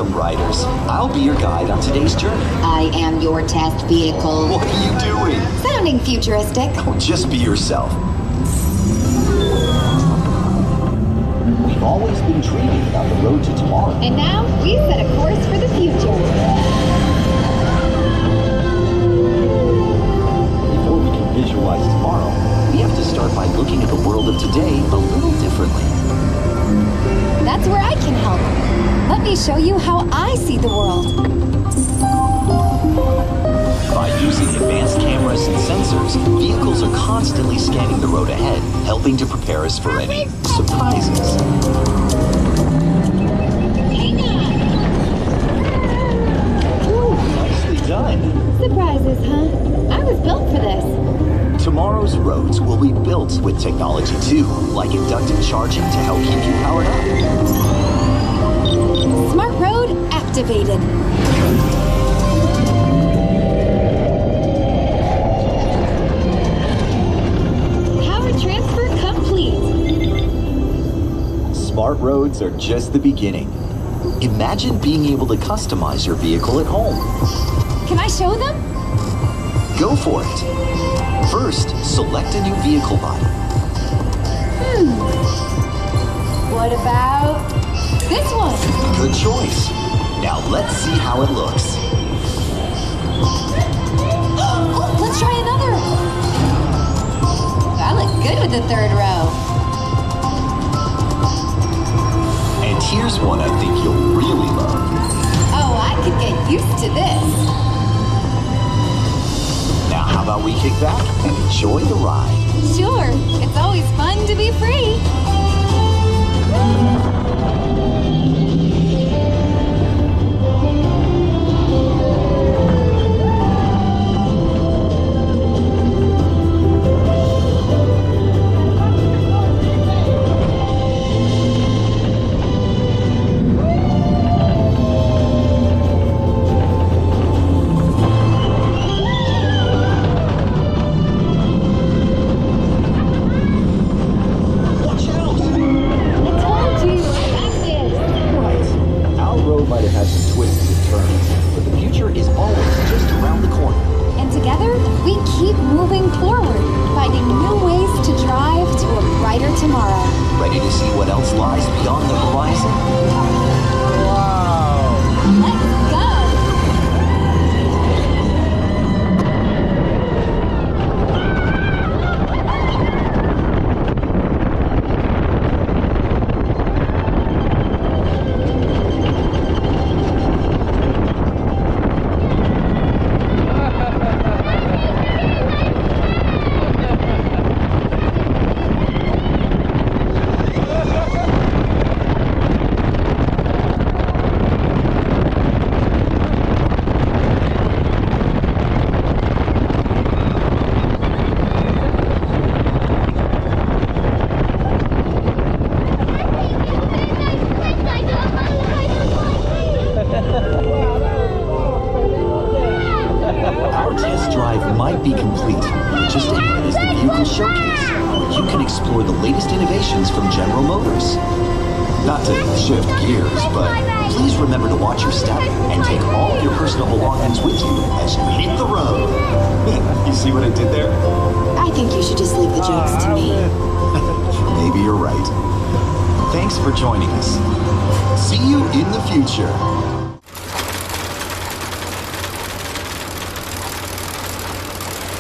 Welcome, riders. I'll be your guide on today's journey. I am your test vehicle. What are you doing? Sounding futuristic. Oh, just be yourself. We've always been dreaming about the road to tomorrow. And now we set a course for the future. Before we can visualize tomorrow, we have to start by looking at the world of today a little differently. That's where I can help. Let me show you how I see the world. By using advanced cameras and sensors, vehicles are constantly scanning the road ahead, helping to prepare us for any surprises. Hang on! Ooh, nicely done. Surprises, huh? I was built for this. Tomorrow's roads will be built with technology too, like inductive charging to help keep you powered up. Smart road activated. Power transfer complete. Smart roads are just the beginning. Imagine being able to customize your vehicle at home. Can I show them? Go for it. First, select a new vehicle body. What about this one? Good choice. Now let's see how it looks. Let's try another. I look good with the third row. And here's one I think you'll really love. Oh, I could get used to this. Now how about we kick back and enjoy the ride? Sure, it's always fun to be free. Tomorrow. Ready to see what else lies beyond the horizon? Wow! Let's go! Our test drive might be complete, but just ahead is the vehicle showcase, where you can explore the latest innovations from General Motors. Not to shift gears, but please remember to watch your step and take all of your personal belongings with you as you hit the road. You see what I did there? I think you should just leave the jokes to me. Maybe you're right. Thanks for joining us. See you in the future.